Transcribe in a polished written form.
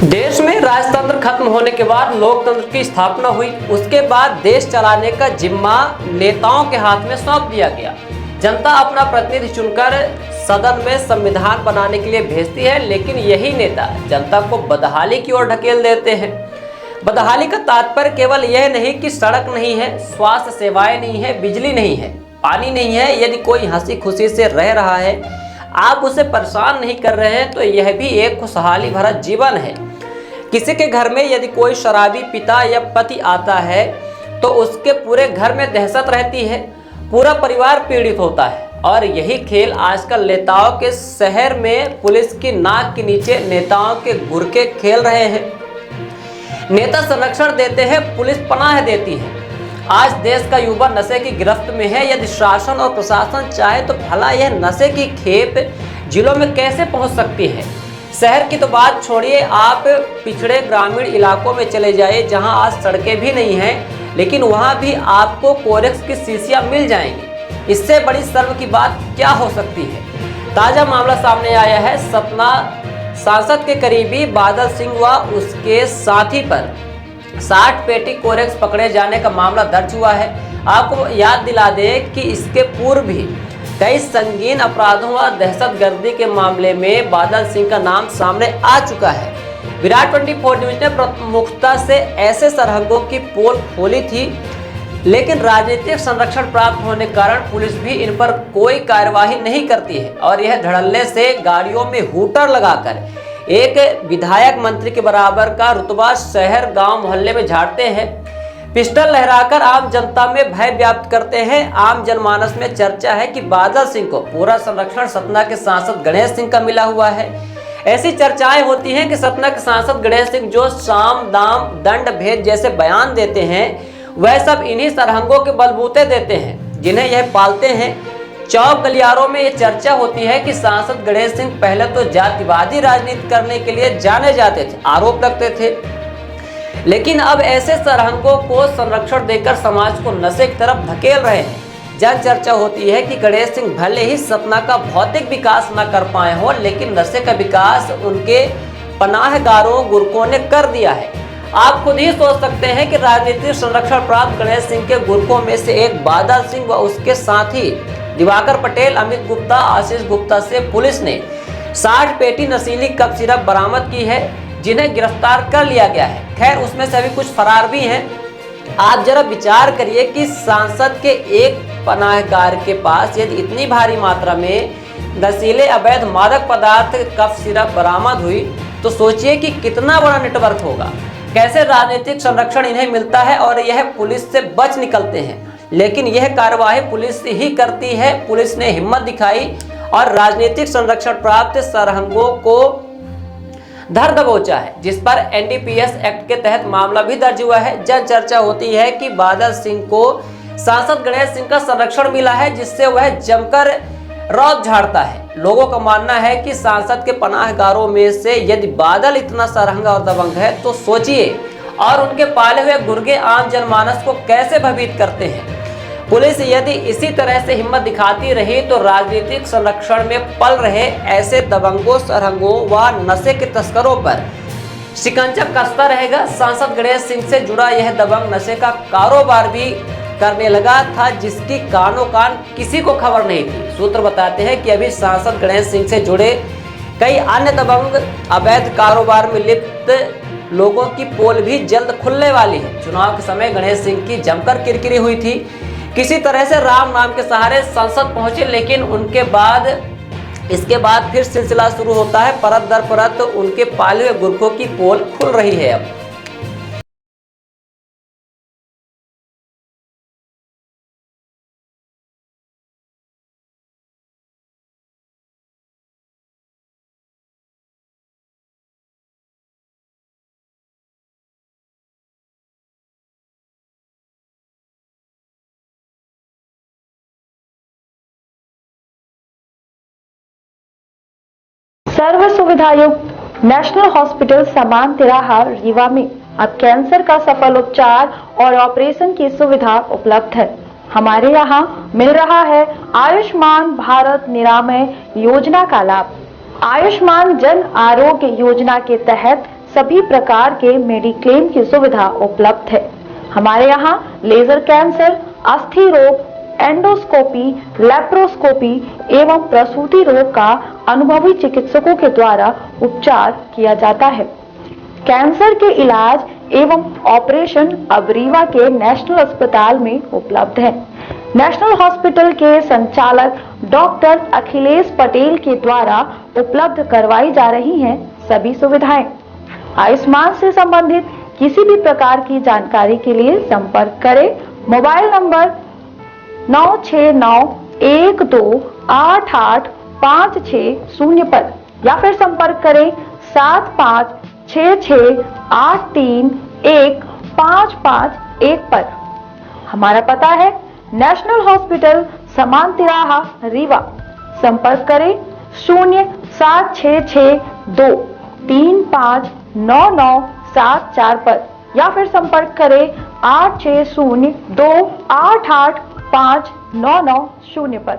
देश में राजतंत्र खत्म होने के बाद लोकतंत्र की स्थापना हुई। उसके बाद देश चलाने का जिम्मा नेताओं के हाथ में सौंप दिया गया। जनता अपना प्रतिनिधि चुनकर सदन में संविधान बनाने के लिए भेजती है, लेकिन यही नेता जनता को बदहाली की ओर ढकेल देते हैं। बदहाली का तात्पर्य केवल यह नहीं कि सड़क नहीं है, स्वास्थ्य सेवाएं नहीं है, बिजली नहीं है, पानी नहीं है। यदि कोई हंसी खुशी से रह रहा है, आप उसे परेशान नहीं कर रहे हैं, तो यह भी एक खुशहाली भरा जीवन है। किसी के घर में यदि कोई शराबी पिता या पति आता है तो उसके पूरे घर में दहशत रहती है, पूरा परिवार पीड़ित होता है। और यही खेल आजकल नेताओं के शहर में पुलिस की नाक के नीचे नेताओं के गुरके खेल रहे हैं। नेता संरक्षण देते हैं, पुलिस पनाह देती है। आज देश का युवा नशे की गिरफ्त में है। यदि शासन और प्रशासन चाहे तो भला यह नशे की खेप जिलों में कैसे पहुंच सकती है। शहर की तो बात छोड़िए, आप पिछड़े ग्रामीण इलाकों में चले जाइए जहां आज सड़कें भी नहीं हैं, लेकिन वहां भी आपको कोरेक्स की शीशियां मिल जाएंगी। इससे बड़ी शर्म की बात क्या हो सकती है। ताजा मामला सामने आया है। सतना सांसद के करीबी बादल सिंह व उसके साथी पर 60 पेटी कोरेक्स पकड़े जाने का मामला दर्ज हुआ है। आपको याद दिला दें कि इसके पूर्व भी कई संगीन अपराधों व दहशतगर्दी के मामले में बादल सिंह का नाम सामने आ चुका है। विराट 24 न्यूज ने प्रमुखता से ऐसे सरहंगों की पोल खोली थी, लेकिन राजनीतिक संरक्षण प्राप्त होने के कारण पुलिस भी इन पर कोई कार्यवाही नहीं करती है। और यह धड़ल्ले से गाड़ियों में हूटर लगाकर एक विधायक मंत्री के बराबर का रुतबा शहर गांव मोहल्ले में झाड़ते हैं, पिस्टल लहराकर आम जनता में भय व्याप्त करते हैं। आम जनमानस में चर्चा है कि बादल सिंह को पूरा संरक्षण सतना के सांसद गणेश सिंह का मिला हुआ है। ऐसी चर्चाएं होती हैं कि सतना के सांसद गणेश सिंह जो साम दाम दंड भेद जैसे बयान देते हैं, वह सब इन्हीं सरहंगों के बलबूते देते हैं जिन्हें यह पालते हैं। चौक गलियारों में ये चर्चा होती है कि सांसद गणेश सिंह पहले तो जातिवादी राजनीति करने के लिए जाने जाते थे, आरोप लगते थे, लेकिन अब ऐसे सरहंगों को संरक्षण देकर समाज को नशे की तरफ धकेल रहे हैं। जन चर्चा होती है कि गणेश सिंह भले ही सतना का भौतिक विकास न कर पाए हो, लेकिन नशे का विकास उनके पनाहगारों गुरकों ने कर दिया है। आप खुद ही सोच सकते हैं कि राजनीतिक संरक्षण प्राप्त गणेश सिंह के गुरकों में से एक बादल सिंह व उसके साथी दिवाकर पटेल, अमित गुप्ता, आशीष गुप्ता से पुलिस ने 60 पेटी नशीली कप सिरप बरामद की है, जिन्हें गिरफ्तार कर लिया गया है। खैर, उसमें से अभी कुछ फरार भी हैं। आप जरा विचार करिए कि सांसद के एक पनाहगार के पास यदि इतनी भारी मात्रा में नशीले अवैध मादक पदार्थ कफ सिरप बरामद हुई, तो सोचिए कि कितना बड़ा नेटवर्क होगा। कैसे राजनीतिक संरक्षण इन्हें मिलता है और यह पुलिस से बच निकलते हैं, लेकिन यह कार्यवाही पुलिस ही करती है। पुलिस ने हिम्मत दिखाई और राजनीतिक संरक्षण प्राप्त सरहंगों को धर दबोचा है, जिस पर एनडीपीएस एक्ट के तहत मामला भी दर्ज हुआ है। जन चर्चा होती है कि बादल सिंह को सांसद गणेश सिंह का संरक्षण मिला है, जिससे वह जमकर रौब झाड़ता है। लोगों का मानना है कि सांसद के पनाहगारों में से यदि बादल इतना सरहंगा और दबंग है, तो सोचिए और उनके पाले हुए गुर्गे आम जनमानस को कैसे भयभीत करते हैं। पुलिस यदि इसी तरह से हिम्मत दिखाती रही तो राजनीतिक संरक्षण में पल रहे ऐसे दबंगों, सरहंगों व नशे के तस्करों पर शिकंजा कसता रहेगा। सांसद गणेश सिंह से जुड़ा यह दबंग नशे का कारोबार भी करने लगा था, जिसकी कानों कान किसी को खबर नहीं थी। सूत्र बताते हैं कि अभी सांसद गणेश सिंह से जुड़े कई अन्य दबंग अवैध कारोबार में लिप्त लोगों की पोल भी जल्द खुलने वाली है। चुनाव के समय गणेश सिंह की जमकर किरकिरी हुई थी। किसी तरह से राम नाम के सहारे संसद पहुंचे, लेकिन इसके बाद फिर सिलसिला शुरू होता है। परत दर परत उनके पाले हुए गुरखों की पोल खुल रही है। अब सर्व सुविधायुक्त नेशनल हॉस्पिटल समान तिराहा रीवा में अब कैंसर का सफल उपचार और ऑपरेशन की सुविधा उपलब्ध है। हमारे यहाँ मिल रहा है आयुष्मान भारत निरामय योजना का लाभ। आयुष्मान जन आरोग्य योजना के तहत सभी प्रकार के मेडिक्लेम की सुविधा उपलब्ध है। हमारे यहाँ लेजर कैंसर, अस्थि रोग, एंडोस्कोपी, लेप्रोस्कोपी एवं प्रसूति रोग का अनुभवी चिकित्सकों के द्वारा उपचार किया जाता है। कैंसर के इलाज एवं ऑपरेशन अब रीवा के नेशनल अस्पताल में उपलब्ध है। नेशनल हॉस्पिटल के संचालक डॉक्टर अखिलेश पटेल के द्वारा उपलब्ध करवाई जा रही हैं सभी सुविधाएं। आयुष्मान से संबंधित किसी भी प्रकार की जानकारी के लिए संपर्क करें मोबाइल नंबर 9691288560 पर या फिर संपर्क करें 7566831551 पर। हमारा पता है नेशनल हॉस्पिटल समान तिराहा रीवा। संपर्क करें 07662359974 पर या फिर संपर्क करें 8602885990 पर।